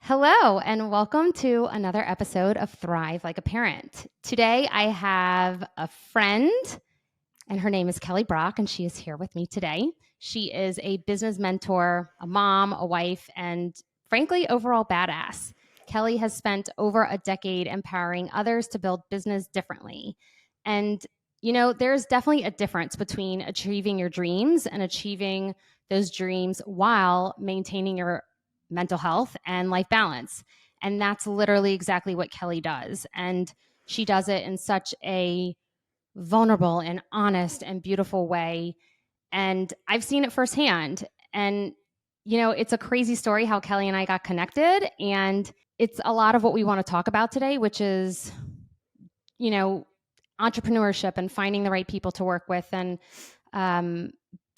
Hello, and welcome to another episode of Thrive Like a Parent. Today, I have a friend, and her name is Kelly Brock, and she is here with me today. She is a business mentor, a mom, a wife, and frankly, overall badass. Kelly has spent over a decade empowering others to build business differently. And, there's definitely a difference between achieving your dreams and achieving those dreams while maintaining your mental health and life balance. And that's literally exactly what Kelly does. And she does it in such a vulnerable and honest and beautiful way. And I've seen it firsthand. And, it's a crazy story how Kelly and I got connected. And it's a lot of what we want to talk about today, which is, you know, entrepreneurship and finding the right people to work with. And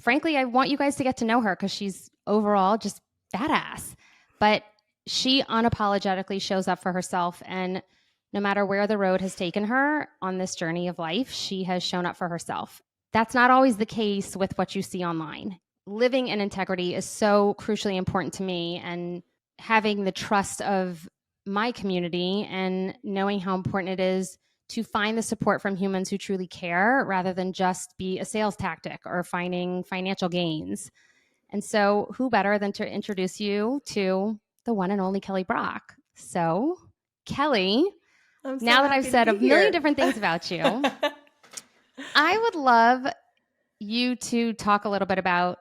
frankly, I want you guys to get to know her because she's overall just badass. But she unapologetically shows up for herself. And no matter where the road has taken her on this journey of life, she has shown up for herself. That's not always the case with what you see online. Living in integrity is so crucially important to me, and having the trust of my community and knowing how important it is to find the support from humans who truly care rather than just be a sales tactic or finding financial gains. And so, who better than to introduce you to the one and only Kelly Brock? So, Kelly, I'm so now that I've happy to said a be million here. different things about you, I would love you to talk a little bit about,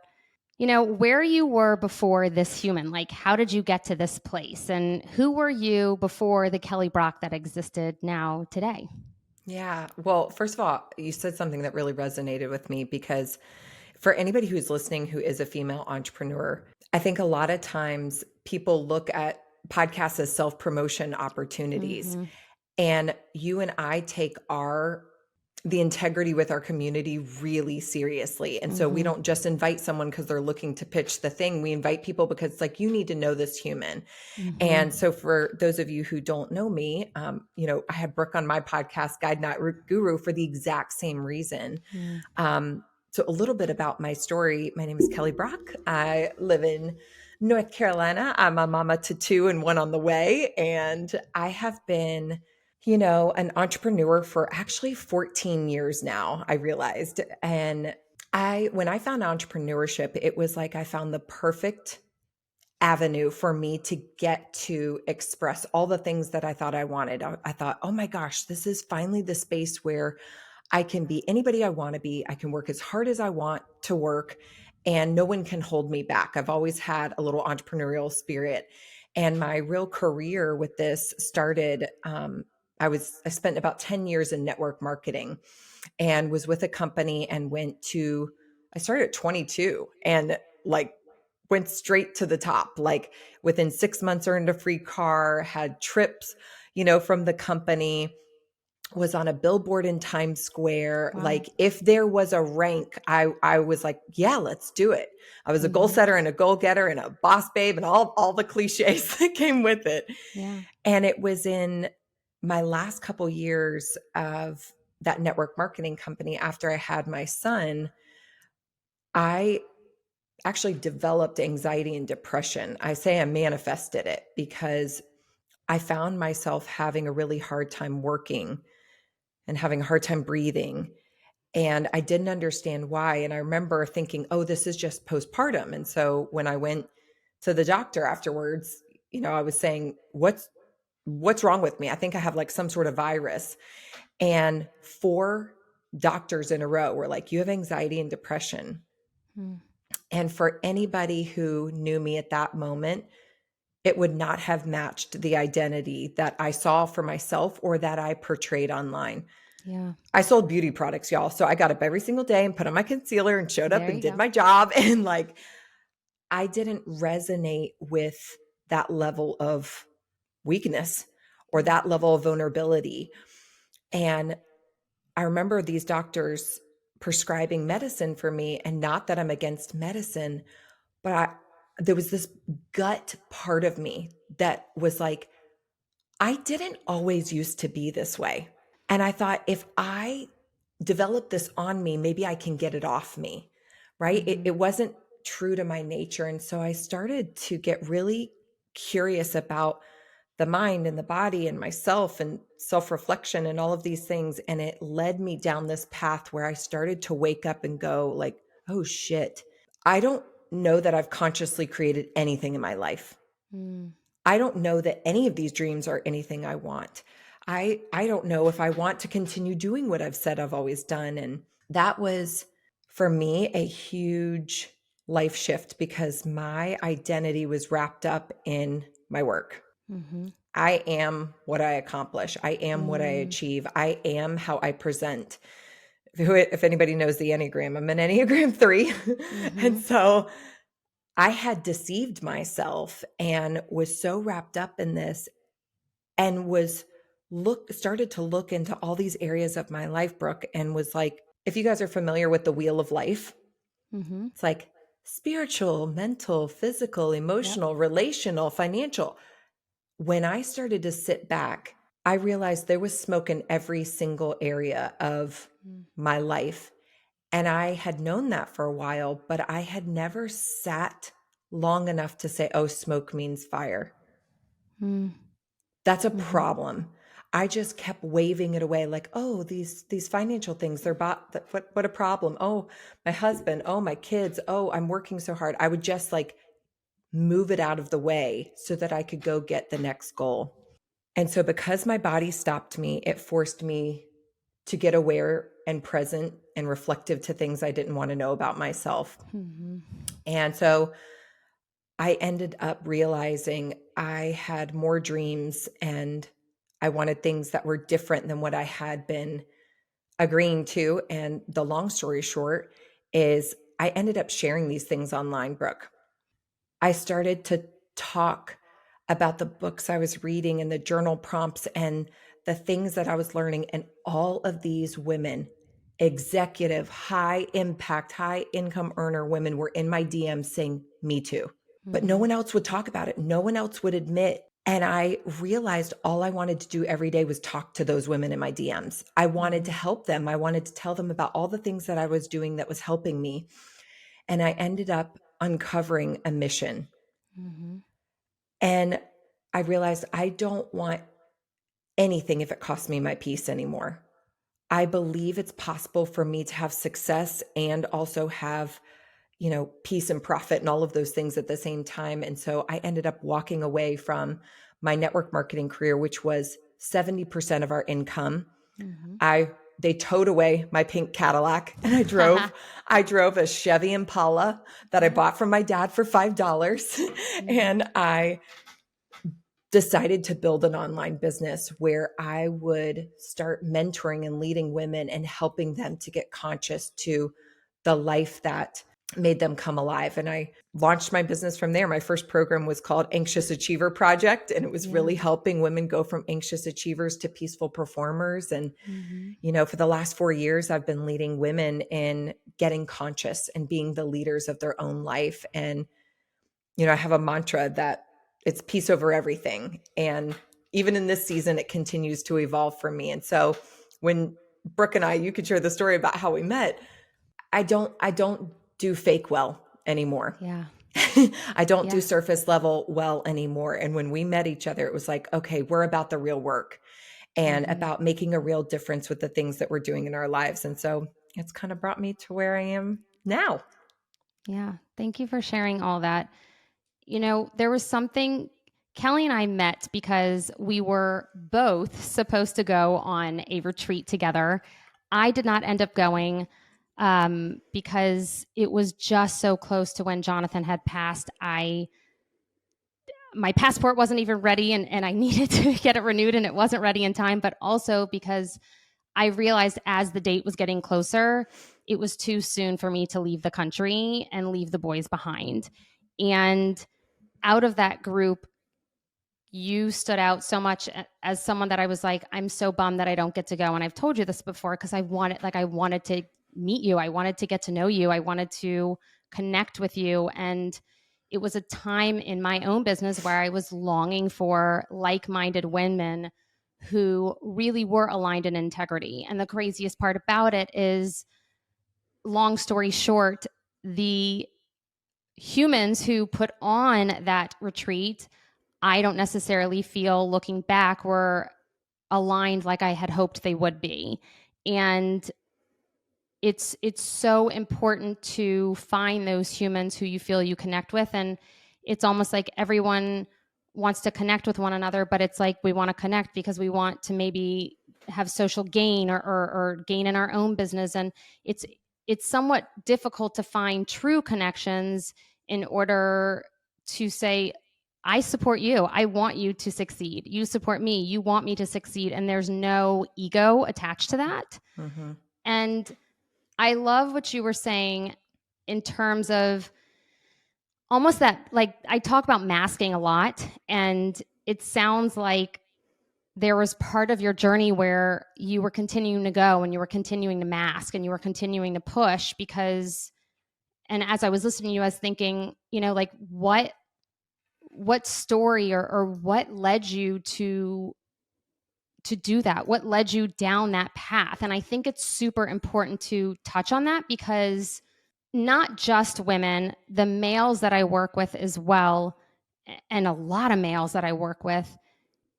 where you were before this human. Like, how did you get to this place? And who were you before the Kelly Brock that existed now today? Yeah. Well, first of all, you said something that really resonated with me because for anybody who's listening who is a female entrepreneur, I think a lot of times people look at podcasts as self-promotion opportunities. Mm-hmm. And you and I take the integrity with our community really seriously. And so we Mm-hmm. don't just invite someone because they're looking to pitch the thing. We invite people because it's like, you need to know this human. And Mm-hmm. so for those of you who don't know me, I had Brooke on my podcast, Guide Not Guru, for the exact same reason. Mm-hmm. So a little bit about my story. My name is Kelly Brock. I live in North Carolina. I'm a mama to two and one on the way. And I have been, an entrepreneur for actually 14 years now, I realized. And when I found entrepreneurship, it was like I found the perfect avenue for me to get to express all the things that I thought I wanted. I thought, oh my gosh, this is finally the space where I can be anybody I want to be. I can work as hard as I want to work, and no one can hold me back. I've always had a little entrepreneurial spirit. And my real career with this started. I spent about 10 years in network marketing and was with a company and I started at 22 and like went straight to the top. Like within 6 months, earned a free car, had trips, from the company, was on a billboard in Times Square. Wow. Like if there was a rank, I was like, yeah, let's do it. I was a goal Mm-hmm. setter and a goal getter and a boss babe and all the cliches that came with it. Yeah. And it was in my last couple years of that network marketing company after I had my son, I actually developed anxiety and depression. I say I manifested it because I found myself having a really hard time working and having a hard time breathing. And I didn't understand why. And I remember thinking, oh, this is just postpartum. And so when I went to the doctor afterwards, I was saying, what's wrong with me? I think I have like some sort of virus. And 4 doctors in a row were like, you have anxiety and depression. Mm. And for anybody who knew me at that moment, it would not have matched the identity that I saw for myself or that I portrayed online. Yeah. I sold beauty products, y'all. So I got up every single day and put on my concealer and showed up There and you did go. my job. And like, I didn't resonate with that level of weakness or Yeah. that level of vulnerability. And I remember these doctors prescribing medicine for me, and not that I'm against medicine, but there was this gut part of me that was like, I didn't always used to be this way. And I thought, if I develop this on me, maybe I can get it off me, right? Mm-hmm. It wasn't true to my nature. And so I started to get really curious about the mind and the body and myself and self-reflection and all of these things. And it led me down this path where I started to wake up and go like, oh shit, I don't know that I've consciously created anything in my life. Mm. I don't know that any of these dreams are anything I want. I don't know if I want to continue doing what I've said I've always done. And that was for me a huge life shift because my identity was wrapped up in my work. Mm-hmm. I am what I accomplish. I am what I Mm. achieve. I am how I present. If anybody knows the Enneagram, I'm an Enneagram 3. And Mm-hmm. so I had deceived myself and was so wrapped up in this and started to look into all these areas of my life, Brooke, and was like, if you guys are familiar with the wheel of life, Mm-hmm. it's like spiritual, mental, physical, Yep. emotional, relational, financial. When I started to sit back, I realized there was smoke in every single area of my life. And I had known that for a while, but I had never sat long enough to say, oh, smoke means fire. Mm. That's a Mm-hmm. problem. I just kept waving it away like, oh, these financial things, what a problem. Oh, my husband, oh, my kids, oh, I'm working so hard. I would just like move it out of the way so that I could go get the next goal. And so because my body stopped me, it forced me to get aware and present and reflective to things I didn't want to know about myself. Mm-hmm. And so I ended up realizing I had more dreams and I wanted things that were different than what I had been agreeing to. And the long story short is I ended up sharing these things online, Brooke. I started to talk about the books I was reading and the journal prompts and the things that I was learning. And all of these women, executive, high impact, high income earner women, were in my DMs saying, me too. But no Mm-hmm. one else would talk about it. No one else would admit. And I realized all I wanted to do every day was talk to those women in my DMs. I wanted to Mm-hmm. help them. I wanted to tell them about all the things that I was doing that was helping me. And I ended up uncovering a mission. Mm-hmm. And I realized I don't want anything if it costs me my peace anymore. I believe it's possible for me to have success and also have, peace and profit and all of those things at the same time. And so I ended up walking away from my network marketing career, which was 70% of our income. Mm-hmm. They towed away my pink Cadillac and I drove a Chevy Impala that I Yeah. bought from my dad for $5. Mm-hmm. And I decided to build an online business where I would start mentoring and leading women and helping them to get conscious to the life that made them come alive. And I launched my business from there. My first program was called Anxious Achiever Project, and it was Yeah. really helping women go from anxious achievers to peaceful performers. And, Mm-hmm. for the last 4 years, I've been leading women in getting conscious and being the leaders of their own life. And I have a mantra that it's peace over everything. And even in this season, it continues to evolve for me. And so when Brooke and you could share the story about how we met. I don't do fake well anymore. Yeah. I don't do Yeah. surface level well anymore. And when we met each other, it was like, okay, we're about the real work and Mm-hmm. about making a real difference with the things that we're doing in our lives. And so it's kind of brought me to where I am now. Yeah. Thank you for sharing all that. There was something Kelly and I met because we were both supposed to go on a retreat together. I did not end up going because it was just so close to when Jonathan had passed. My passport wasn't even ready and I needed to get it renewed and it wasn't ready in time, but also because I realized as the date was getting closer, it was too soon for me to leave the country and leave the boys behind. And out of that group, you stood out so much as someone that I was like, I'm so bummed that I don't get to go. And I've told you this before because I wanted to meet you. I wanted to get to know you. I wanted to connect with you. And it was a time in my own business where I was longing for like-minded women who really were aligned in integrity. And the craziest part about it is, long story short, the humans who put on that retreat I don't necessarily feel looking back were aligned like I had hoped they would be. And it's so important to find those humans who you feel you connect with. And it's almost like everyone wants to connect with one another, but it's like we want to connect because we want to maybe have social gain or gain in our own business. And it's somewhat difficult to find true connections in order to say, I support you. I want you to succeed. You support me. You want me to succeed. And there's no ego attached to that. Mm-hmm. And I love what you were saying in terms of almost that, like, I talk about masking a lot, and it sounds like there was part of your journey where you were continuing to go and you were continuing to mask and you were continuing to push because, and as I was listening to you, I was thinking, like what story or what led you to do that? What led you down that path? And I think it's super important to touch on that because not just women, the males that I work with as well, and a lot of males that I work with,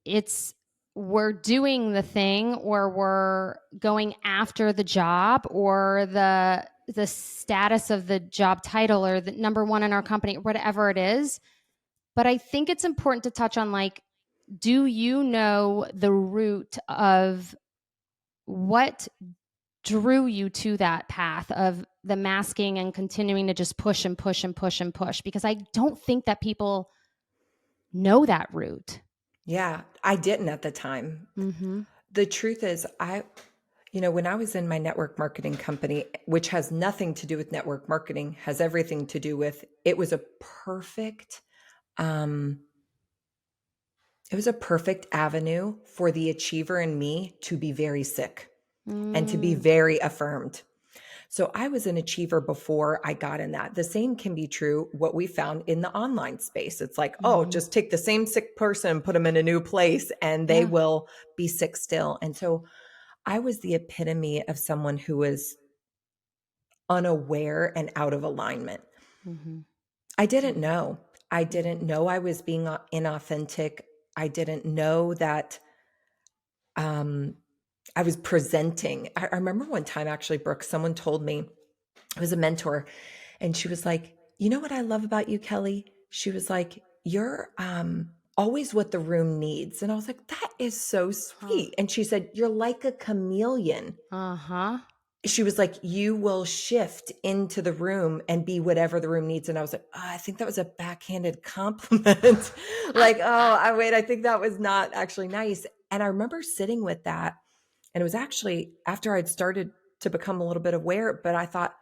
it's we're doing the thing or we're going after the job or the status of the job title or the number one in our company, whatever it is. But I think it's important to touch on, like, do you know the root of what drew you to that path of the masking and continuing to just push and push and push and push? Because I don't think that people know that root. Yeah, I didn't at the time. Mm-hmm. The truth is, when I was in my network marketing company, which has nothing to do with network marketing, has everything to do with, it was a perfect, um, it was a perfect avenue for the achiever in me to be very sick and to be very affirmed. So I was an achiever before I got in that. The same can be true what we found in the online space. It's like, oh, Mm-hmm. just take the same sick person, put them in a new place, and they Yeah. will be sick still. And so I was the epitome of someone who was unaware and out of alignment. Mm-hmm. I didn't know. I didn't Mm-hmm. know I was being inauthentic. I didn't know that um, I was presenting. I remember one time, actually, Brooke, someone told me, it was a mentor, and she was like, you know what I love about you, Kelly? She was like, you're always what the room needs. And I was like, that is so Huh. sweet. And she said, you're like a chameleon. Uh-huh. She was like, you will shift into the room and be whatever the room needs. And I was like, oh, I think that was a backhanded compliment. Like, I think that was not actually nice. And I remember sitting with that. And it was actually after I'd started to become a little bit aware, but I thought,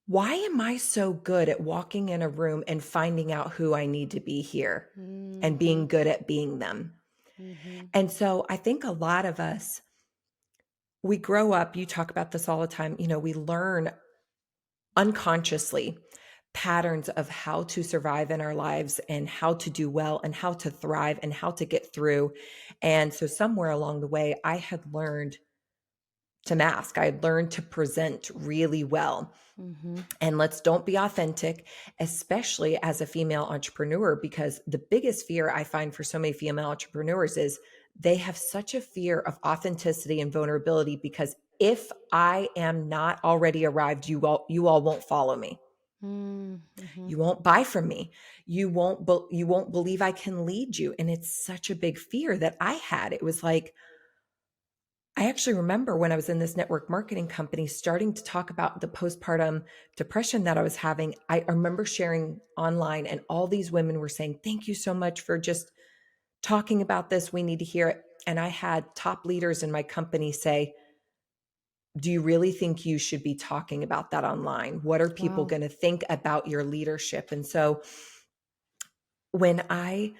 why am I so good at walking in a room and finding out who I need to be here and Mm-hmm. being good at being them? Mm-hmm. And so I think a lot of us, we grow up, you talk about this all the time, we learn unconsciously patterns of how to survive in our lives and how to do well and how to thrive and how to get through. And so somewhere along the way, I had learned to mask. I had learned to present really well. Mm-hmm. And don't be authentic, especially as a female entrepreneur, because the biggest fear I find for so many female entrepreneurs is they have such a fear of authenticity and vulnerability because if I am not already arrived, you all won't follow me. Mm-hmm. You won't buy from me. You won't believe I can lead you. And it's such a big fear that I had. It was like, I actually remember when I was in this network marketing company starting to talk about the postpartum depression that I was having. I remember sharing online, and all these women were saying, thank you so much for just talking about this. We need to hear it. And I had top leaders in my company say, do you really think you should be talking about that online? What are people Wow. going to think about your leadership? And so when I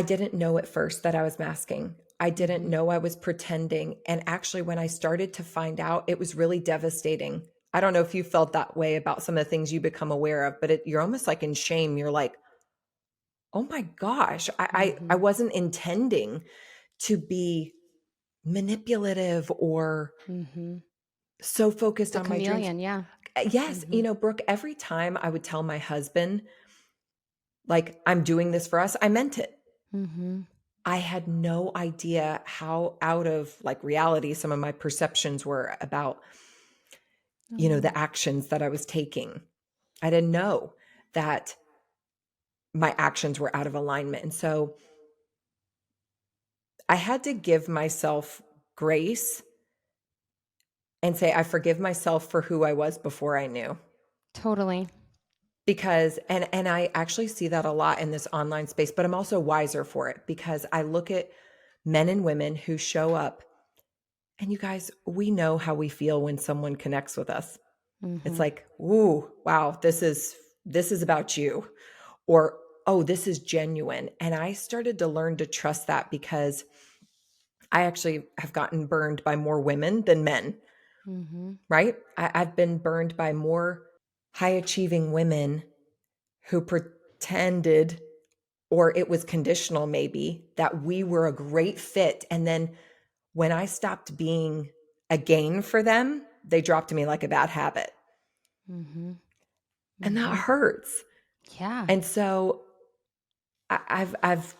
didn't know at first that I was masking. I didn't Mm-hmm. know I was pretending. And actually, when I started to find out, it was really devastating. I don't know if you felt that way about some of the things you become aware of, but you're almost like in shame. You're like, oh my gosh, I Mm-hmm. wasn't intending to be manipulative or Mm-hmm. so focused The on my dreams. chameleon, yeah. Yes, Mm-hmm. Brooke, every time I would tell my husband, like, I'm doing this for us, I meant it. Mm-hmm. I had no idea how out of like reality some of my perceptions were about, Oh. the actions that I was taking. I didn't know that my actions were out of alignment. And so I had to give myself grace and say, I forgive myself for who I was before I knew. Totally. Because and I actually see that a lot in this online space, but I'm also wiser for it because I look at men and women who show up, and you guys, we know how we feel when someone connects with us. It's Mm-hmm. like, ooh, wow, this is about you. Or, oh, this is genuine. And I started to learn to trust that because I actually have gotten burned by more women than men, Mm-hmm. right? I've been burned by more high achieving women who pretended, or it was conditional maybe, that we were a great fit. And then when I stopped being a gain for them, they dropped me like a bad habit. Mm-hmm. And that Mm-hmm. hurts. Yeah. And so I've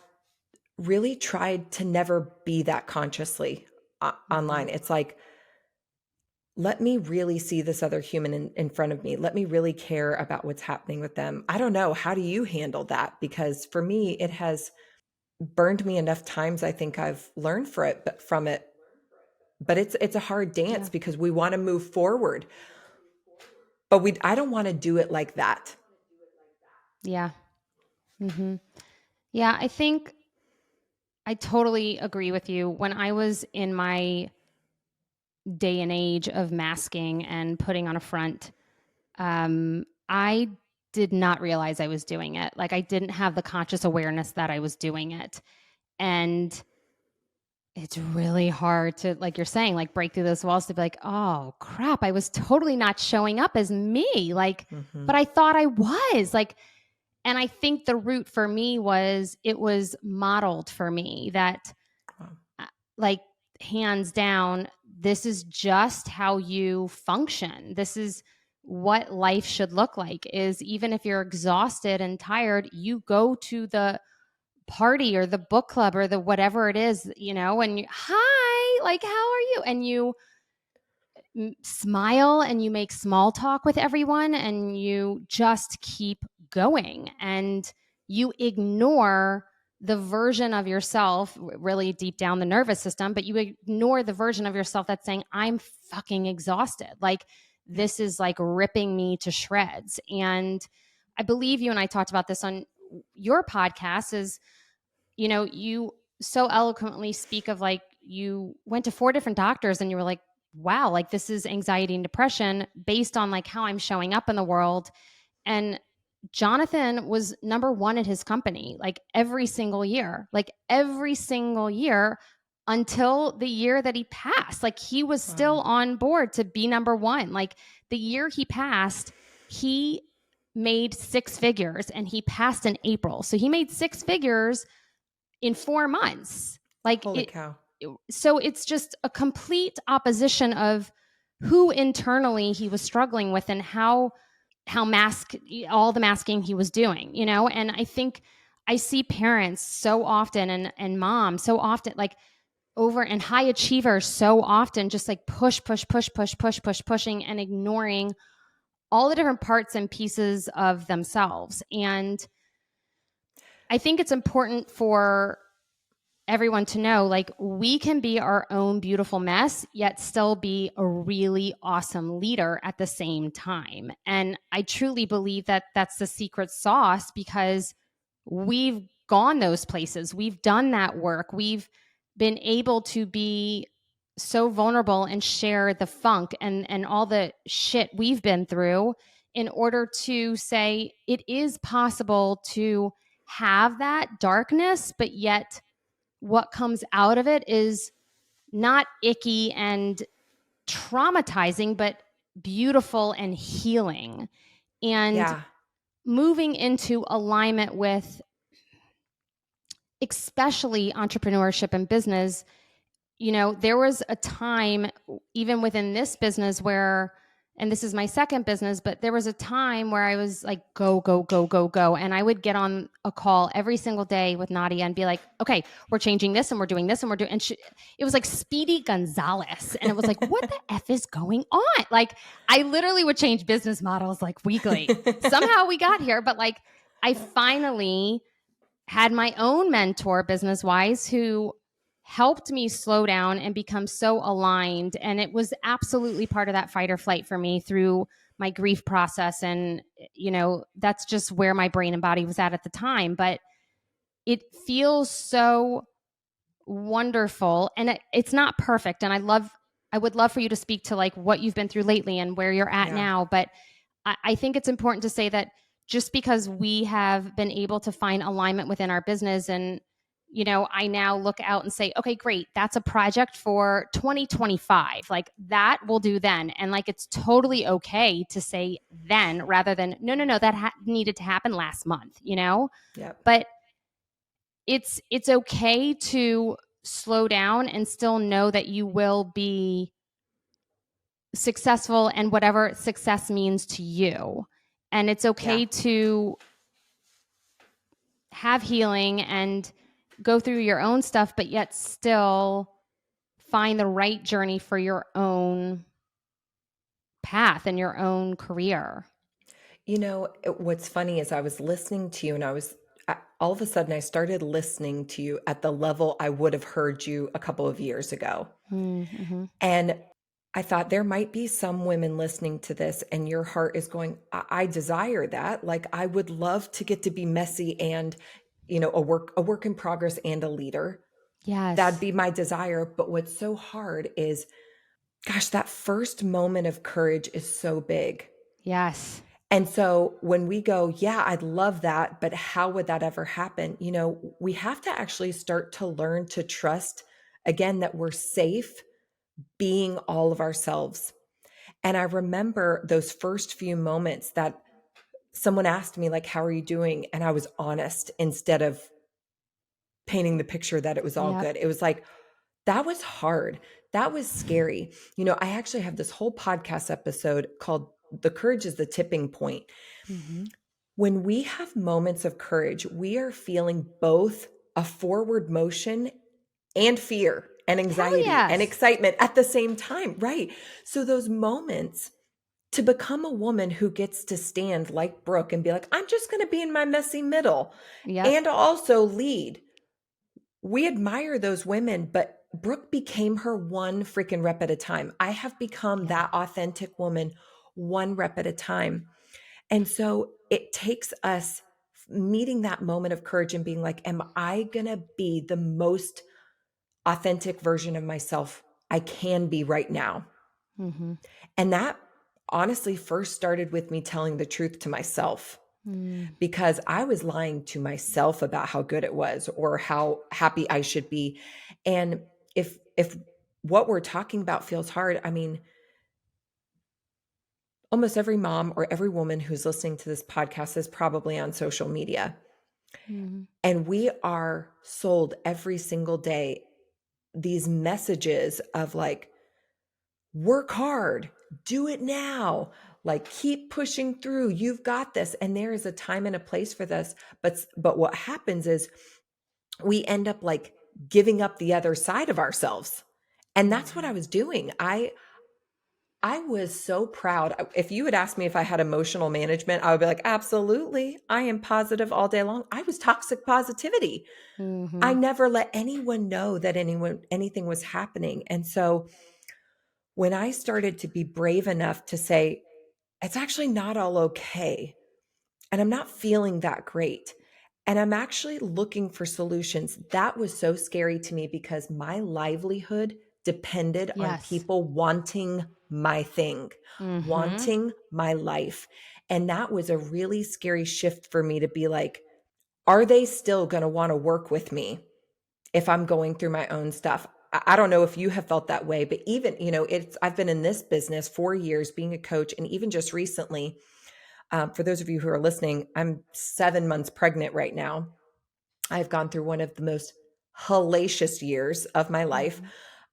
really tried to never be that consciously Mm-hmm. online. It's like, let me really see this other human in front of me. Let me really care about what's happening with them. I don't know. How do you handle that? Because for me, it has burned me enough times. I think I've learned from it. But it's a hard dance Yeah. because we want to move forward, but I don't want to do it like that. Yeah. Mm-hmm. Yeah. I think I totally agree with you. When I was in my day and age of masking and putting on a front, I did not realize I was doing it. Like I didn't have the conscious awareness that I was doing it. And it's really hard to, like you're saying, like break through those walls to be like, oh crap, I was totally not showing up as me. Like, Hmm. but I thought I was. Like, and I think the root for me was it was modeled for me that Wow. like hands down, this is just how you function. This is what life should look like, is even if you're exhausted and tired, you go to the party or the book club or the whatever it is, and you, hi, like, how are you? And you smile and you make small talk with everyone and you just keep going and you ignore the version of yourself really deep down the nervous system, but you ignore the version of yourself that's saying, I'm fucking exhausted. Like, Yeah. this is like ripping me to shreds. And I believe you and I talked about this on your podcast is, you so eloquently speak of like you went to 4 different doctors and you were like, wow, like this is anxiety and depression based on like how I'm showing up in the world. And Jonathan was number one at his company, like every single year until the year that he passed. Like he was still Wow. on board to be number one. Like the year he passed, he made 6 figures and he passed in April. So he made 6 figures in 4 months. Like Holy it, cow. so it's just a complete opposition of who internally he was struggling with and how all the masking he was doing, and I think I see parents so often and moms so often like over and high achievers so often just like pushing and ignoring all the different parts and pieces of themselves. And I think it's important for everyone to know like we can be our own beautiful mess yet still be a really awesome leader at the same time. And I truly believe that that's the secret sauce because we've gone those places, we've done that work, we've been able to be so vulnerable and share the funk and all the shit we've been through in order to say it is possible to have that darkness but yet what comes out of it is not icky and traumatizing, but beautiful and healing. And Yeah. moving into alignment with especially entrepreneurship and business, there was a time even within this business where and this is my second business, but there was a time where I was like, go, go, go, go, go. And I would get on a call every single day with Nadia and be like, okay, we're changing this and we're doing this and we're doing, and it was like Speedy Gonzalez. And it was like, what the F is going on? Like, I literally would change business models like weekly. Somehow we got here, but like, I finally had my own mentor business wise who helped me slow down and become so aligned. And it was absolutely part of that fight or flight for me through my grief process. And, that's just where my brain and body was at the time. But it feels so wonderful. And it's not perfect. And I would love for you to speak to like what you've been through lately and where you're at Yeah. now. But I think it's important to say that just because we have been able to find alignment within our business and I now look out and say, okay, great, that's a project for 2025. Like that will do then. And like it's totally okay to say then rather than no, that needed to happen last month, Yep. But it's okay to slow down and still know that you will be successful and whatever success means to you. And it's okay to have healing and go through your own stuff, but yet still find the right journey for your own path and your own career. What's funny is I was listening to you and all of a sudden I started listening to you at the level I would have heard you a couple of years ago. Mm-hmm. And I thought there might be some women listening to this and your heart is going, I desire that. Like I would love to get to be messy and, a work in progress and a leader. Yes. That'd be my desire. But what's so hard is, gosh, that first moment of courage is so big. Yes. And so when we go, yeah, I'd love that, but how would that ever happen? We have to actually start to learn to trust again that we're safe being all of ourselves. And I remember those first few moments that someone asked me, like, how are you doing? And I was honest instead of painting the picture that it was all good. It was like, that was hard. That was scary. I actually have this whole podcast episode called The Courage is the Tipping Point. Mm-hmm. When we have moments of courage, we are feeling both a forward motion and fear and anxiety and excitement at the same time, right? So those moments to become a woman who gets to stand like Brooke and be like, I'm just going to be in my messy middle and also lead. We admire those women, but Brooke became her one freaking rep at a time. I have become that authentic woman one rep at a time. And so it takes us meeting that moment of courage and being like, am I going to be the most authentic version of myself I can be right now? Mm-hmm. And that honestly first started with me telling the truth to myself. Because I was lying to myself about how good it was or how happy I should be. And if what we're talking about feels hard, I mean, almost every mom or every woman who's listening to this podcast is probably on social media. Mm-hmm. And we are sold every single day these messages of like, work hard, do it now, like keep pushing through, you've got this. And there is a time and a place for this. But what happens is we end up like giving up the other side of ourselves. And that's what I was doing. I was so proud. If you had asked me if I had emotional management, I would be like, absolutely. I am positive all day long. I was toxic positivity. Mm-hmm. I never let anyone know that anything was happening. And so when I started to be brave enough to say, it's actually not all okay, and I'm not feeling that great, and I'm actually looking for solutions, that was so scary to me because my livelihood depended on people wanting my thing, wanting my life. And that was a really scary shift for me to be like, are they still going to want to work with me if I'm going through my own stuff? I don't know if you have felt that way, but even, I've been in this business 4 years being a coach. And even just recently, for those of you who are listening, I'm 7 months pregnant right now. I've gone through one of the most hellacious years of my life.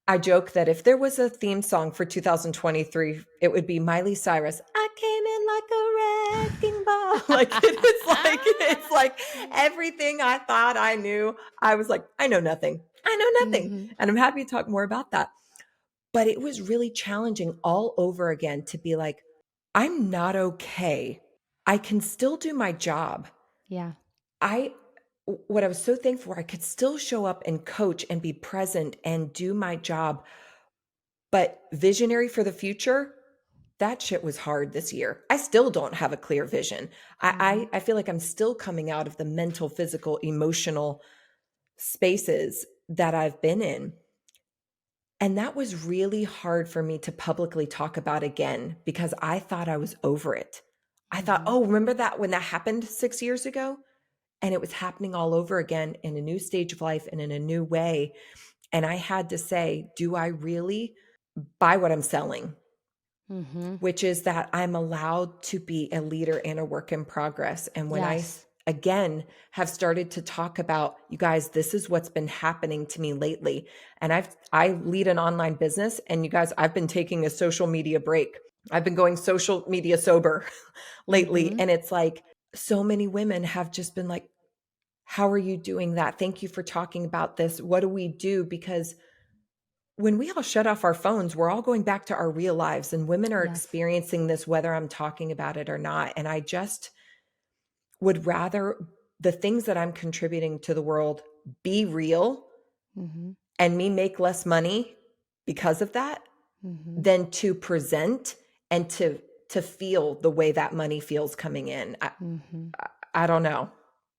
I joke that if there was a theme song for 2023, it would be Miley Cyrus. I came in like a wrecking ball. It's like everything I thought I knew. I was like, I know nothing. I know nothing. Mm-hmm. And I'm happy to talk more about that. But it was really challenging all over again to be like, I'm not okay. I can still do my job. Yeah. I what I was so thankful for, I could still show up and coach and be present and do my job. But visionary for the future, that shit was hard this year. I still don't have a clear vision. Mm-hmm. I feel like I'm still coming out of the mental, physical, emotional spaces that I've been in. And that was really hard for me to publicly talk about again because I thought I was over it. I thought, Mm-hmm. oh, remember that when that happened 6 years ago? And it was happening all over again in a new stage of life and in a new way. And I had to say, do I really buy what I'm selling? Mm-hmm. Which is that I'm allowed to be a leader and a work in progress. And when Yes. again, have started to talk about, you guys, this is what's been happening to me lately. And I lead an online business, and you guys, I've been taking a social media break. I've been going social media sober lately. Mm-hmm. And it's like, so many women have just been like, how are you doing that? Thank you for talking about this. What do we do? Because when we all shut off our phones, we're all going back to our real lives, and women are Yes. experiencing this whether I'm talking about it or not. And I just would rather the things that I'm contributing to the world be real Mm-hmm. and me make less money because of that Mm-hmm. than to present and to feel the way that money feels coming in. Mm-hmm. I don't know.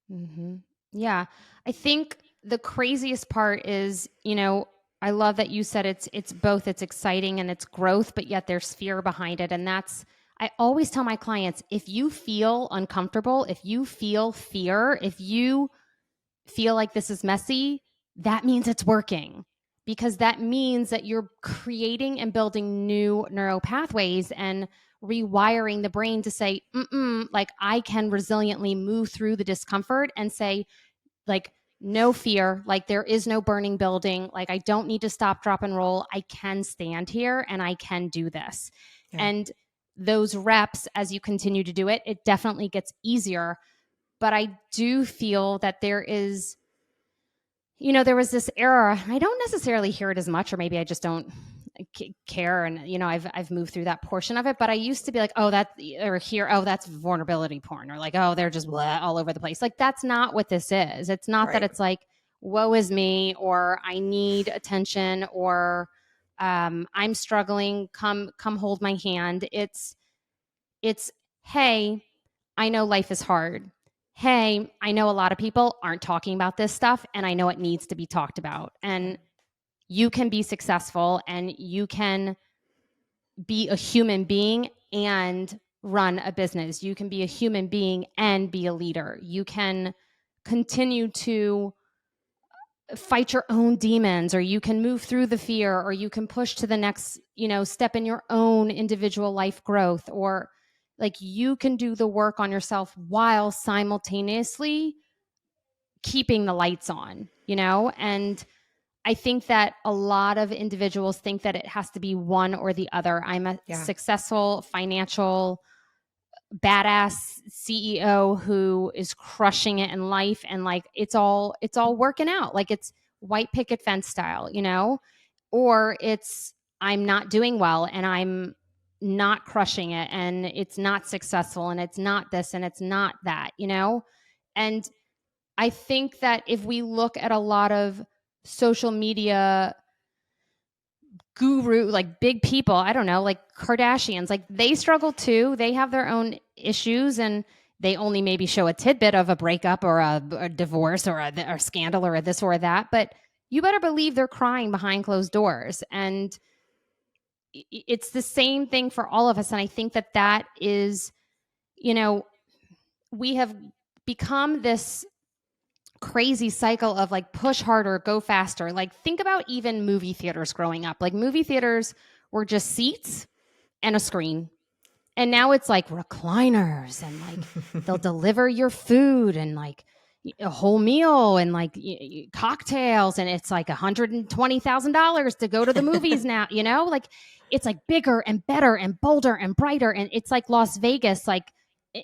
Mm-hmm. Yeah. I think the craziest part is, I love that you said it's both, it's exciting and it's growth, but yet there's fear behind it. And that's, I always tell my clients, if you feel uncomfortable, if you feel fear, if you feel like this is messy, that means it's working, because that means that you're creating and building new neural pathways and rewiring the brain to say, like I can resiliently move through the discomfort and say, like, no fear, like there is no burning building, like I don't need to stop, drop, and roll. I can stand here and I can do this. Yeah. And those reps, as you continue to do it, it definitely gets easier. But I do feel that there is, there was this era. I don't necessarily hear it as much, or maybe I just don't care. And I've moved through that portion of it. But I used to be like, oh, that's vulnerability porn, or like, oh, they're just blah, all over the place. Like that's not what this is. It's not that Right. it's like, woe is me, or I need attention, or I'm struggling. Come hold my hand. It's hey, I know life is hard. Hey, I know a lot of people aren't talking about this stuff, and I know it needs to be talked about. Yeah. And you can be successful, and you can be a human being and run a business. You can be a human being and be a leader. You can continue to fight your own demons, or you can move through the fear, or you can push to the next step in your own individual life growth, or like you can do the work on yourself while simultaneously keeping the lights on. And I think that a lot of individuals think that it has to be one or the other. I'm a Yeah. successful financial badass CEO who is crushing it in life, and like it's all working out, like it's white picket fence style, or it's I'm not doing well and I'm not crushing it and it's not successful and it's not this and it's not that, and I think that if we look at a lot of social media guru, like big people, I don't know, like Kardashians, like they struggle too. They have their own issues, and they only maybe show a tidbit of a breakup or a divorce or a scandal or a this or that. But you better believe they're crying behind closed doors. And it's the same thing for all of us. And I think that that is, we have become this crazy cycle of like push harder, go faster. Like think about even movie theaters growing up. Like movie theaters were just seats and a screen. And now it's like recliners, and like they'll deliver your food, and like, a whole meal and like cocktails, and it's like $120,000 to go to the movies now, like it's like bigger and better and bolder and brighter. And it's like Las Vegas, like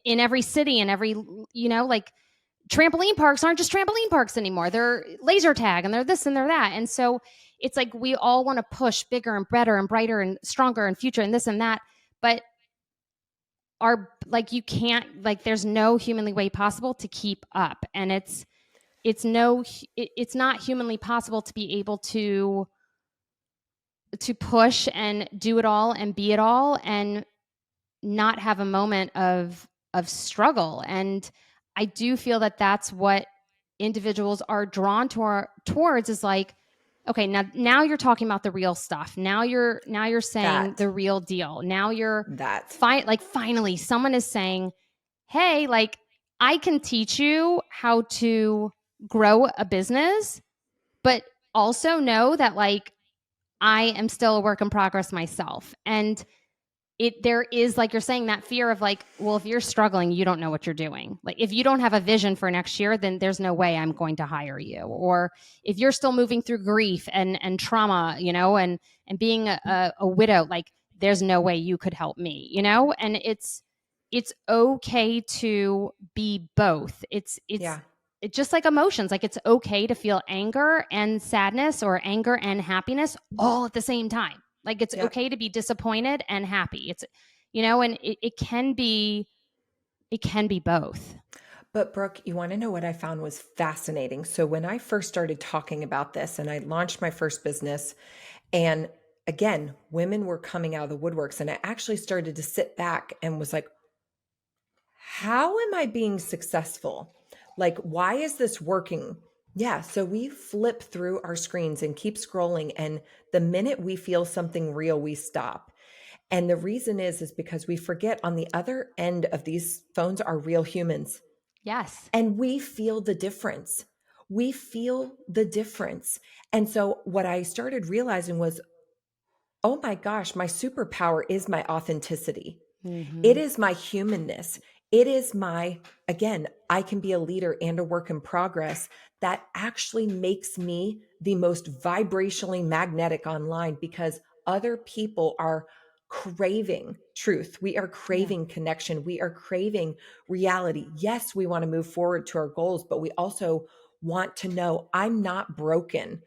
in every city and every, like trampoline parks aren't just trampoline parks anymore. They're laser tag and they're this and they're that. And so it's like we all want to push bigger and better and brighter and stronger and future and this and that. But you can't, like, there's no humanly way possible to keep up. And it's not humanly possible to be able to push and do it all and be it all and not have a moment of struggle. And I do feel that that's what individuals are drawn towards, is like, okay, now you're talking about the real stuff. Now you're saying the real deal. Now you're finally someone is saying, hey, like, I can teach you how to grow a business, but also know that, like, I am still a work in progress myself. And there is, like you're saying, that fear of like, well, if you're struggling, you don't know what you're doing. Like, if you don't have a vision for next year, then there's no way I'm going to hire you. Or if you're still moving through grief and trauma, and being a widow, like, there's no way you could help me, and it's okay to be both. It's just like emotions. Like, it's okay to feel anger and sadness, or anger and happiness all at the same time. Like, it's okay to be disappointed and happy. It's, and it can be both. But Brooke, you want to know what I found was fascinating? So when I first started talking about this and I launched my first business, and again, women were coming out of the woodworks, and I actually started to sit back and was like, how am I being successful? Like, why is this working? Yeah. So we flip through our screens and keep scrolling. And the minute we feel something real, we stop. And the reason is because we forget on the other end of these phones are real humans. Yes. And we feel the difference. We feel the difference. And so what I started realizing was, oh my gosh, my superpower is my authenticity. Mm-hmm. It is my humanness. It is again, I can be a leader and a work in progress. That actually makes me the most vibrationally magnetic online, because other people are craving truth. We are craving connection. We are craving reality. Yes, we want to move forward to our goals, but we also want to know I'm not broken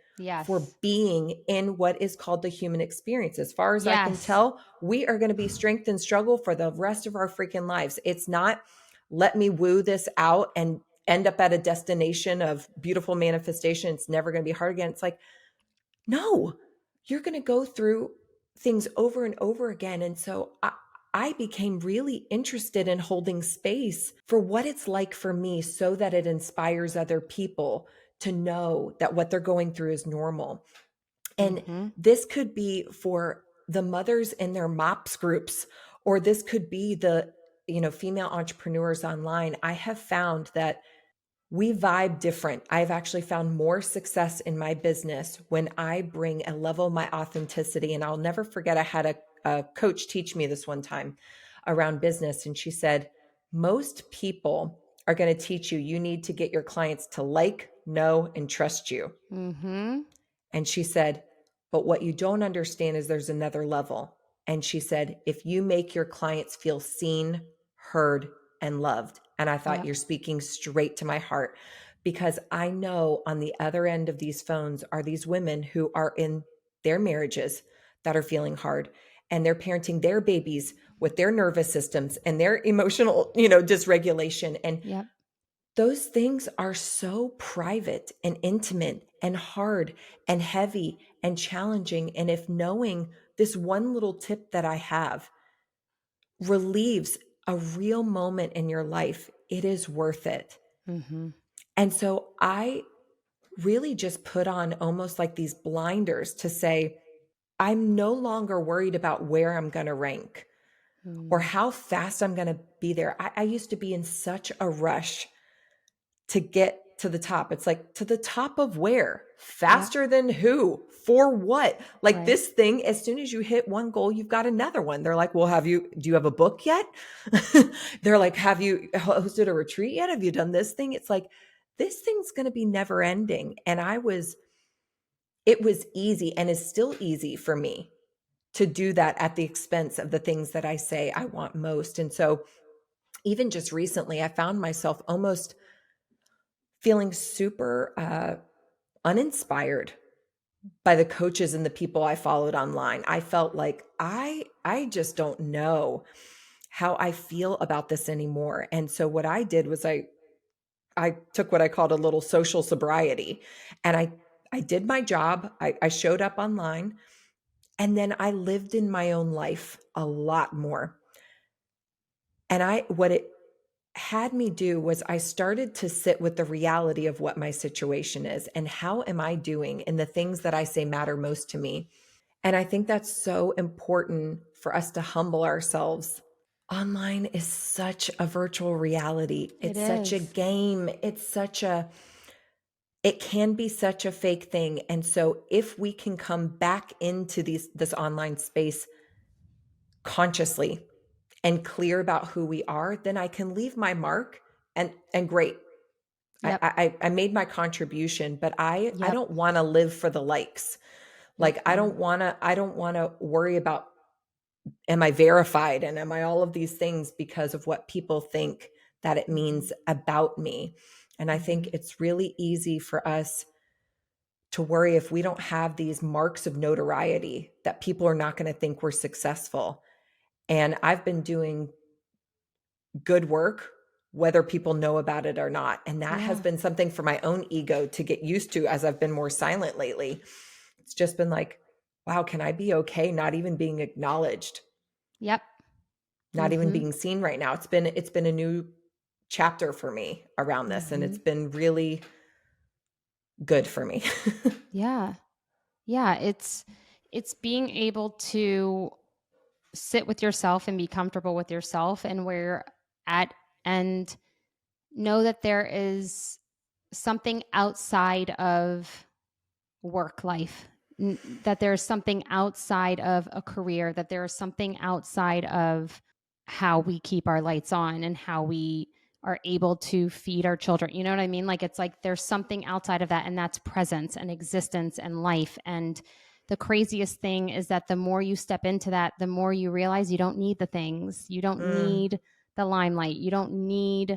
for being in what is called the human experience. As far as I can tell, we are going to be strength and struggle for the rest of our freaking lives. It's not, let me woo this out and end up at a destination of beautiful manifestation. It's never going to be hard again. It's like, no, you're going to go through things over and over again. And so I became really interested in holding space for what it's like for me, so that it inspires other people to know that what they're going through is normal. And this could be for the mothers in their MOPS groups, or this could be the, female entrepreneurs online. I have found that we vibe different. I've actually found more success in my business when I bring a level of my authenticity. And I'll never forget, I had a coach teach me this one time around business. And she said, most people are going to teach you, you need to get your clients to like, know, and trust you. Mm-hmm. And she said, but what you don't understand is there's another level. And she said, if you make your clients feel seen, heard, and loved. And I thought, you're speaking straight to my heart, because I know on the other end of these phones are these women who are in their marriages that are feeling hard, and they're parenting their babies with their nervous systems and their emotional, dysregulation. And those things are so private and intimate and hard and heavy and challenging. And if knowing this one little tip that I have relieves a real moment in your life, it is worth it. Mm-hmm. And so I really just put on almost like these blinders to say, I'm no longer worried about where I'm going to rank or how fast I'm going to be there. I used to be in such a rush to get to the top. It's like, to the top of where? Faster than who? For what? Like this thing, as soon as you hit one goal, you've got another one. They're like, well, do you have a book yet? They're like, have you hosted a retreat yet? Have you done this thing? It's like, this thing's going to be never ending. And it was easy and is still easy for me to do that at the expense of the things that I say I want most. And so even just recently, I found myself almost feeling super uninspired by the coaches and the people I followed online. I felt like I just don't know how I feel about this anymore. And so what I did was I took what I called a little social sobriety, and I did my job. I showed up online, and then I lived in my own life a lot more. And what it had me do was I started to sit with the reality of what my situation is and how am I doing in the things that I say matter most to me. And I think that's so important for us to humble ourselves. Online is such a virtual reality. It It's such a is. game. It can be such a fake thing. And so if we can come back into this online space consciously and clear about who we are, then I can leave my mark and great. Yep. I made my contribution, but I Yep. don't want to live for the likes. Yep. Like I don't want to worry about, am I verified and am I all of these things because of what people think that it means about me. And I think it's really easy for us to worry if we don't have these marks of notoriety that people are not going to think we're successful. And I've been doing good work whether people know about it or not. And that has Yeah. been something for my own ego to get used to as I've been more silent lately. It's just been like, wow, can I be okay not even being acknowledged, Yep. not even Mm-hmm. being seen right now? It's been a new chapter for me around this, and Mm-hmm. it's been really good for me. Yeah. Yeah. It's being able to sit with yourself and be comfortable with yourself and where you're at, and know that there is something outside of work life, that there's something outside of a career, that there's something outside of how we keep our lights on and how we are able to feed our children. You know what I mean? Like, it's like there's something outside of that, and that's presence and existence and life. And the craziest thing is that the more you step into that, the more you realize you don't need the things. You don't Mm, need the limelight. You don't need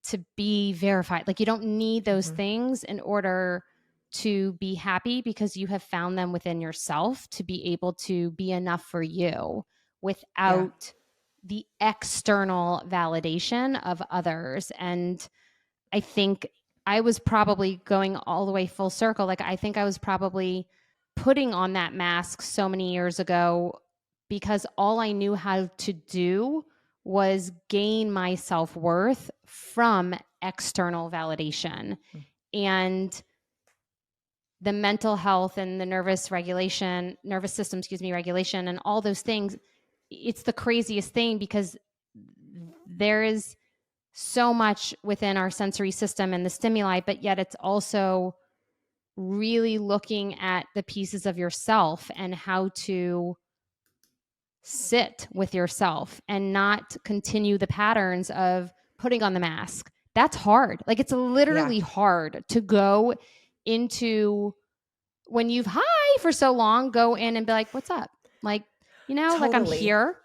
to be verified. Like, you don't need those mhm. things in order to be happy, because you have found them within yourself to be able to be enough for you Yeah, without the external validation of others. And I think I was probably going all the way full circle. Like, I think I was probably putting on that mask so many years ago because all I knew how to do was gain my self worth from external validation. mm, And the mental health and the nervous system, regulation, and all those things, it's the craziest thing because there is so much within our sensory system and the stimuli, but yet it's also really looking at the pieces of yourself and how to sit with yourself and not continue the patterns of putting on the mask. That's hard. Like, it's yeah, literally hard to go into, when you've for so long, go in and be like, what's up? Like, like, I'm totally. here,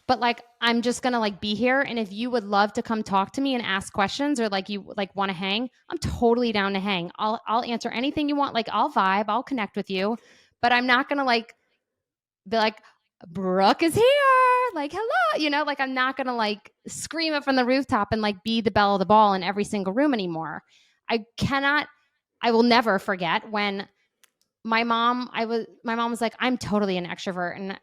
but like, I'm just gonna like be here. And if you would love to come talk to me and ask questions, or like you like want to hang, I'm totally down to hang. I'll answer anything you want. Like, I'll vibe, I'll connect with you, but I'm not gonna like be like, Brooke is here, like, hello, like, I'm not gonna like scream it from the rooftop and like be the belle of the ball in every single room anymore. I will never forget when my mom was like, I'm totally an extrovert. And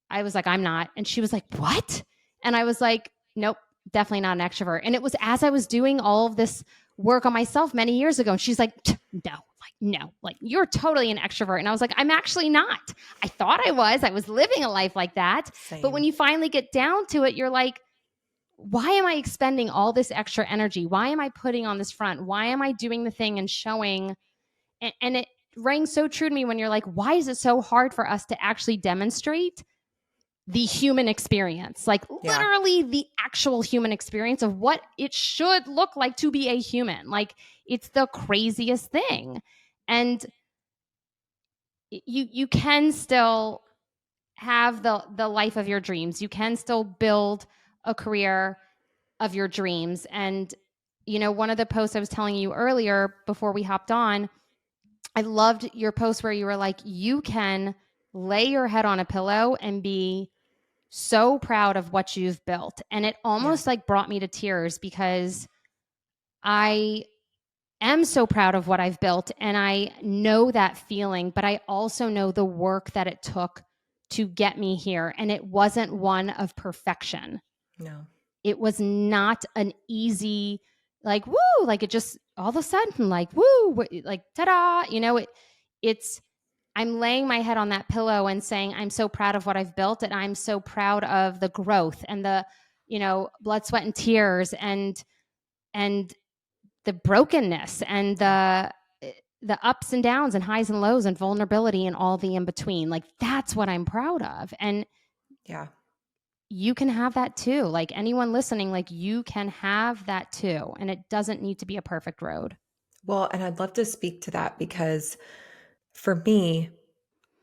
I was like, I'm not. And she was like, what? And I was like, nope, definitely not an extrovert. And it was as I was doing all of this work on myself many years ago. And she's like, no, like, you're totally an extrovert. And I was like, I'm actually not. I thought I was living a life like that. But when Same. you finally get down to it, you're like, why am I expending all this extra energy? Why am I putting on this front? Why am I doing the thing and showing? And it rang so true to me when you're like, why is it so hard for us to actually demonstrate the human experience, like Yeah. literally the actual human experience of what it should look like to be a human. Like it's the craziest thing. And you can still have the life of your dreams. You can still build a career of your dreams. And one of the posts I was telling you earlier before we hopped on, I loved your post where you were like, you can lay your head on a pillow and be so proud of what you've built. And it Yeah. almost like brought me to tears because I am so proud of what I've built and I know that feeling, but I also know the work that it took to get me here. And it wasn't one of perfection. No. It was not an easy, like, woo, like it just all of a sudden, like, woo, like, ta-da, it's, I'm laying my head on that pillow and saying, I'm so proud of what I've built. And I'm so proud of the growth and the, blood, sweat, and tears and the brokenness and the ups and downs and highs and lows and vulnerability and all the in between. Like that's what I'm proud of. And Yeah. you can have that too. Like anyone listening, like you can have that too. And it doesn't need to be a perfect road. Well, and I'd love to speak to that because for me,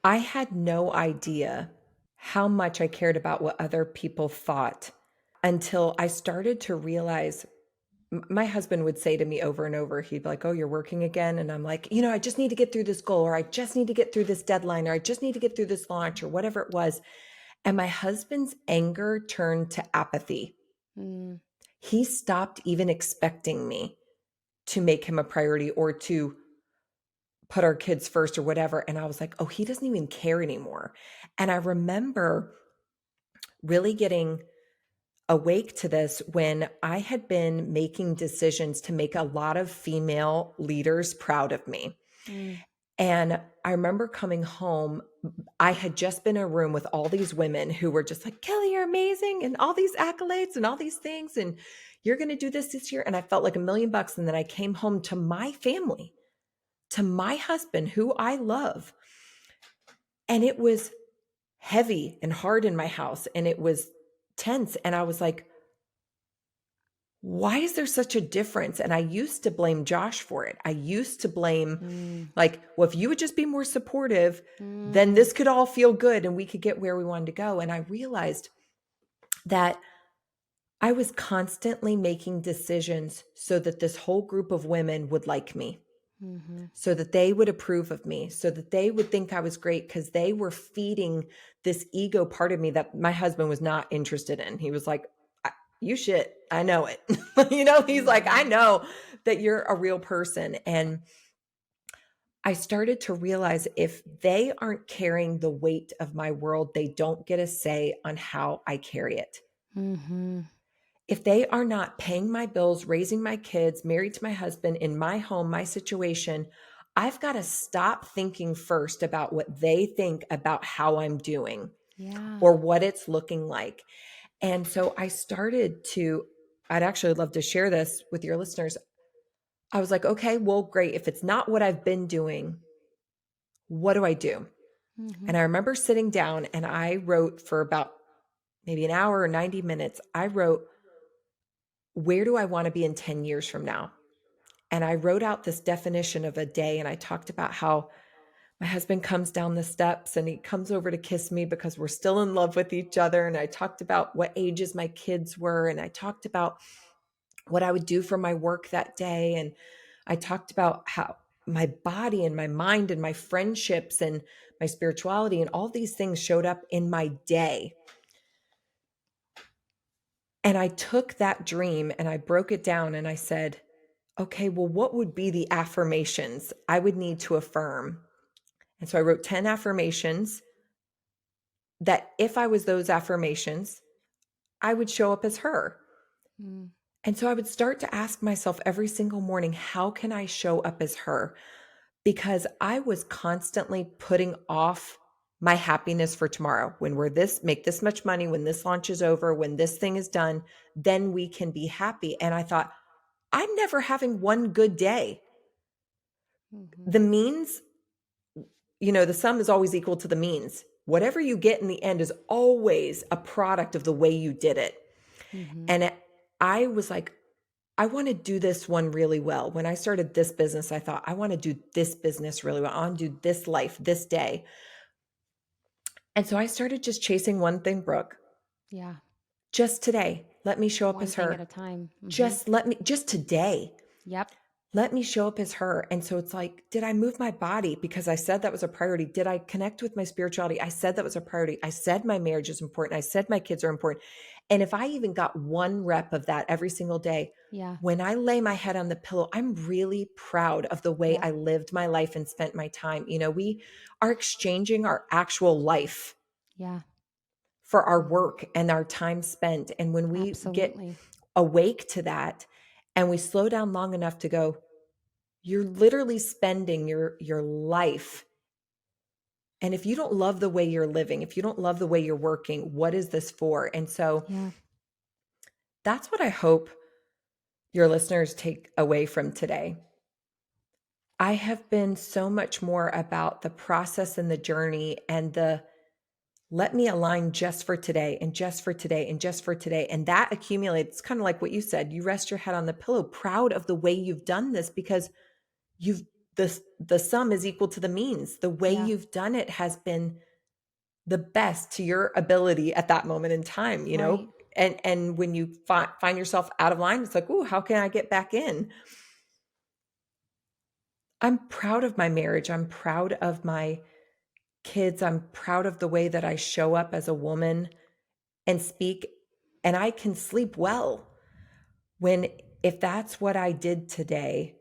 I had no idea how much I cared about what other people thought until I started to realize my husband would say to me over and over, he'd be like, "Oh, you're working again." And I'm like, I just need to get through this goal, or I just need to get through this deadline, or I just need to get through this launch, or whatever it was. And my husband's anger turned to apathy. Mm, He stopped even expecting me to make him a priority or to put our kids first or whatever. And I was like, oh, he doesn't even care anymore. And I remember really getting awake to this when I had been making decisions to make a lot of female leaders proud of me. mm, And I remember coming home. I had just been in a room with all these women who were just like, Kelly, you're amazing, and all these accolades and all these things. And you're going to do this year. And I felt like $1,000,000. And then I came home to my family, to my husband, who I love. And it was heavy and hard in my house. And it was tense. And I was like, why is there such a difference? And I used to blame Josh for it. I used to blame, mm, like, well, if you would just be more supportive, then mm, this could all feel good and we could get where we wanted to go. And I realized that I was constantly making decisions so that this whole group of women would like me, mm-hmm, so that they would approve of me, so that they would think I was great because they were feeding this ego part of me that my husband was not interested in. He was like, you shit, I know it. He's like, I mm-hmm, know that you're a real person. And I started to realize if they aren't carrying the weight of my world, they don't get a say on how I carry it. mm-hmm, If they are not paying my bills, raising my kids, married to my husband in my home, my situation, I've got to stop thinking first about what they think about how I'm doing yeah. or what it's looking like. And so I'd actually love to share this with your listeners. I was like, okay, well, great. If it's not what I've been doing, what do I do? Mm-hmm, And I remember sitting down and I wrote for about maybe an hour or 90 minutes. I wrote, where do I want to be in 10 years from now? And I wrote out this definition of a day. And I talked about how my husband comes down the steps and he comes over to kiss me because we're still in love with each other. And I talked about what ages my kids were. And I talked about what I would do for my work that day. And I talked about how my body and my mind and my friendships and my spirituality and all these things showed up in my day. And I took that dream and I broke it down and I said, okay, well, what would be the affirmations I would need to affirm? And so I wrote 10 affirmations that if I was those affirmations, I would show up as her. mm, And so I would start to ask myself every single morning, how can I show up as her? Because I was constantly putting off my happiness for tomorrow. When make this much money, when this launch is over, when this thing is done, then we can be happy. And I thought, I'm never having one good day. mm-hmm, The means, the sum is always equal to the means. whatever you get in the end is always a product of the way you did it. Mm-hmm. And I was like, I want to do this one really well. When I started this business, I thought, I want to do this business really well. I want to do this life this day. And so I started just chasing one thing, Brooke. Yeah. Just today, let me show up One as thing at her. a time. Mm-hmm. Just today, Yep. let me show up as her. And so it's like, did I move my body because I said that was a priority? Did I connect with my spirituality? I said that was a priority. I said my marriage is important. I said my kids are important. And if I even got one rep of that every single day, Yeah. when I lay my head on the pillow, I'm really proud of the way Yep. I lived my life and spent my time. We are exchanging our actual life Yeah. for our work and our time spent. And when we get Absolutely. awake to that and we slow down long enough to go, you're literally spending your life. And if you don't love the way you're living, if you don't love the way you're working, what is this for? And so Yeah. that's what I hope your listeners take away from today. I have been so much more about the process and the journey and the let me align just for today and just for today and just for today. And that accumulates, kind of like what you said. You rest your head on the pillow, proud of the way you've done this because you've the sum is equal to the means. The way Yeah. you've done it has been the best to your ability at that moment in time. Right. And when you find yourself out of line, it's like, oh, how can I get back in? I'm proud of my marriage. I'm proud of my kids. I'm proud of the way that I show up as a woman and speak, and I can sleep well when, if that's what I did today,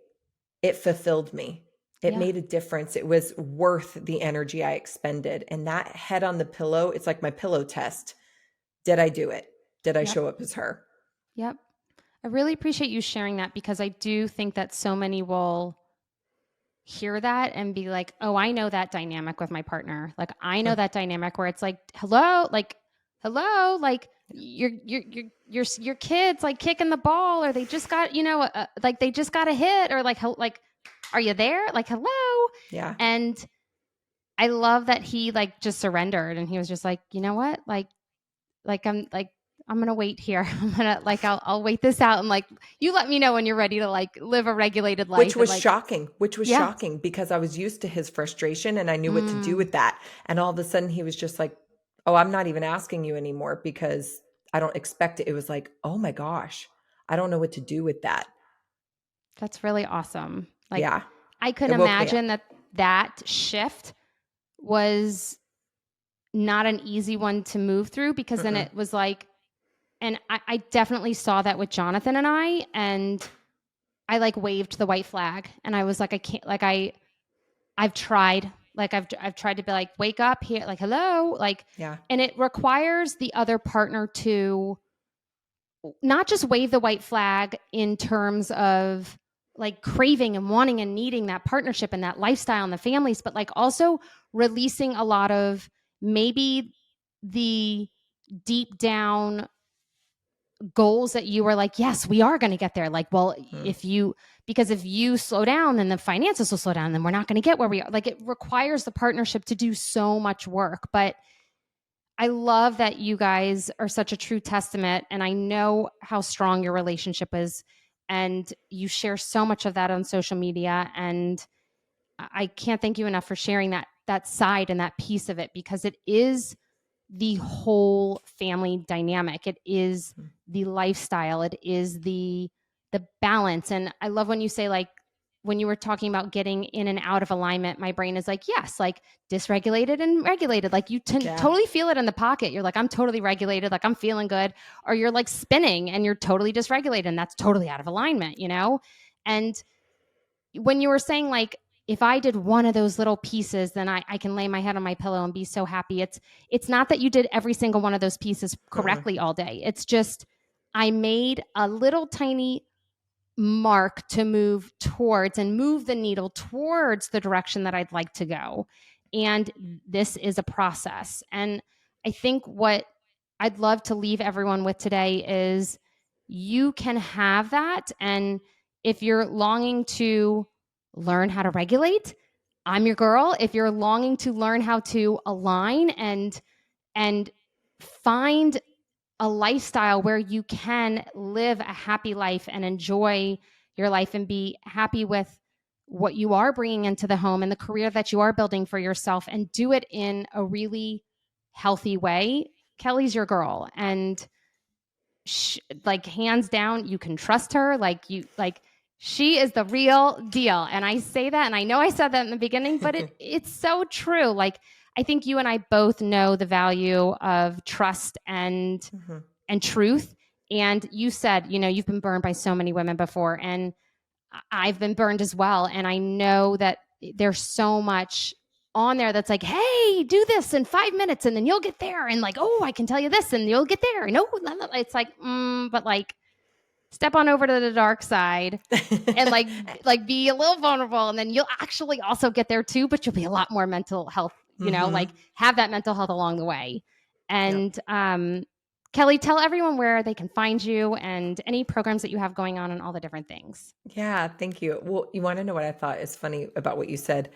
it fulfilled me. It Yeah. made a difference. It was worth the energy I expended. And that head on the pillow, it's like my pillow test. Did I do it? Did I Yep. show up as her? Yep. I really appreciate you sharing that because I do think that so many will hear that and be like, "Oh, I know that dynamic with my partner. Like I know Huh. that dynamic where it's like, hello, like your kids like kicking the ball or they just got, like they just got a hit or like are you there? Like hello." Yeah. And I love that he like just surrendered and he was just like, "You know what? Like I'm gonna wait here. I'm gonna like I'll wait this out and like you let me know when you're ready to like live a regulated Which life and was like shocking, yeah. because I was used to his frustration and I knew what to do Mm, with that. And all of a sudden he was just like, oh, I'm not even asking you anymore because I don't expect it. It was like, oh my gosh, I don't know what to do with that. that's really awesome. Like Yeah. I could It woke me up. imagine that shift was not an easy one to move through because then Mm-mm. it was like, and I definitely saw that with Jonathan and I like waved the white flag and I was like, I can't, like I've tried, like I've tried to be like, wake up here, like, hello, like, Yeah. and it requires the other partner to not just wave the white flag in terms of like craving and wanting and needing that partnership and that lifestyle and the families, but like also releasing a lot of maybe the deep down goals that you were like, yes, we are going to get there. Like, well, Mm. because if you slow down, then the finances will slow down, then we're not going to get where we are. Like, it requires the partnership to do so much work. But I love that you guys are such a true testament. And I know how strong your relationship is. And you share so much of that on social media. And I can't thank you enough for sharing that side and that piece of it because it is the whole family dynamic. It is Mm. the lifestyle. It is the balance. And I love when you say like when you were talking about getting in and out of alignment, my brain is like, yes, like dysregulated and regulated. Like you Yeah. totally feel it in the pocket. You're like, I'm totally regulated, like I'm feeling good. Or you're like spinning and you're totally dysregulated and that's totally out of alignment. And when you were saying like if I did one of those little pieces, then I can lay my head on my pillow and be so happy. It's not that you did every single one of those pieces Mm-mm. correctly all day. It's just I made a little tiny mark to move towards and move the needle towards the direction that I'd like to go. And this is a process. And I think what I'd love to leave everyone with today is you can have that. And if you're longing to learn how to regulate, I'm your girl. If you're longing to learn how to align and find a lifestyle where you can live a happy life and enjoy your life and be happy with what you are bringing into the home and the career that you are building for yourself, and do it in a really healthy way, Kelly's your girl. And like, hands down, you can trust her. Like she is the real deal. And I say that, and I know I said that in the beginning, but it's so true. Like, I think you and I both know the value of trust and truth. And you said, you've been burned by so many women before, and I've been burned as well. And I know that there's so much on there that's like, hey, do this in 5 minutes and then you'll get there. And like, oh, I can tell you this and you'll get there. And it's like, but like, step on over to the dark side and like be a little vulnerable, and then you'll actually also get there too, but you'll be a lot more mental health, like have that mental health along the way. And Kelly, tell everyone where they can find you and any programs that you have going on and all the different things. Yeah, thank you. Well, you want to know what I thought is funny about what you said?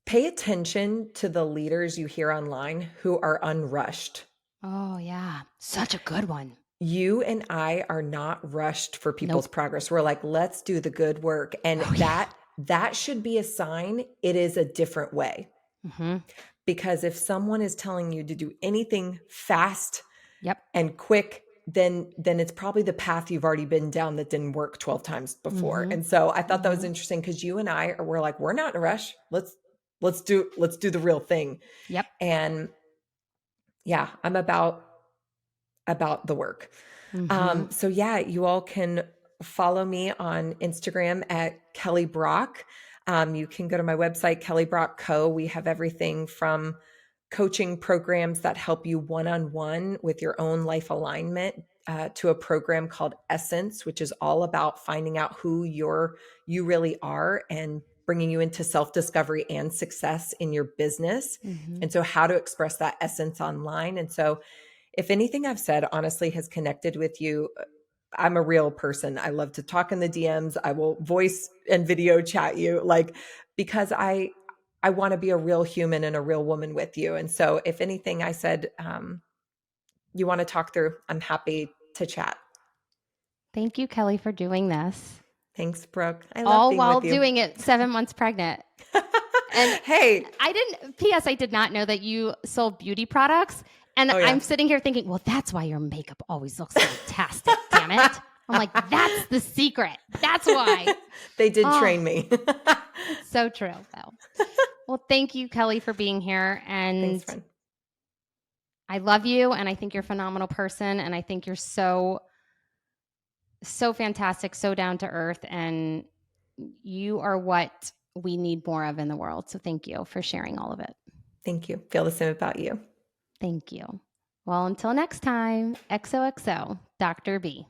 Pay attention to the leaders you hear online who are unrushed. Oh, yeah. Such a good one. You and I are not rushed for people's Nope. progress. We're like, let's do the good work. And that should be a sign it is a different way. Because if someone is telling you to do anything fast and quick, then it's probably the path you've already been down that didn't work 12 times before. And so I thought that was interesting, because you and I we're like, we're not in a rush. Let's do the real thing. And yeah, I'm about the work. So yeah, you all can follow me on Instagram at Kelly Brock. You can go to my website, Kelly Brock Co. We have everything from coaching programs that help you one-on-one with your own life alignment, to a program called Essence, which is all about finding out who you really are and bringing you into self-discovery and success in your business. And so how to express that essence online. And so if anything I've said honestly has connected with you, I'm a real person. I love to talk in the DMs. I will voice and video chat you, because I want to be a real human and a real woman with you. And so if anything I said, you want to talk through, I'm happy to chat. Thank you, Kelly, for doing this. Thanks, Brooke. I love all being while with you. doing it 7 months pregnant. And hey, I did not know that you sold beauty products. And I'm sitting here thinking, well, that's why your makeup always looks fantastic. Damn it. I'm like, that's the secret. That's why. They did train me. It's so true, though. Well, thank you, Kelly, for being here. And thanks, friend. I love you, and I think you're a phenomenal person, and I think you're so fantastic, so down to earth, and you are what we need more of in the world. So thank you for sharing all of it. Thank you. Feel the same about you. Thank you. Well, until next time, XOXO, Dr. B.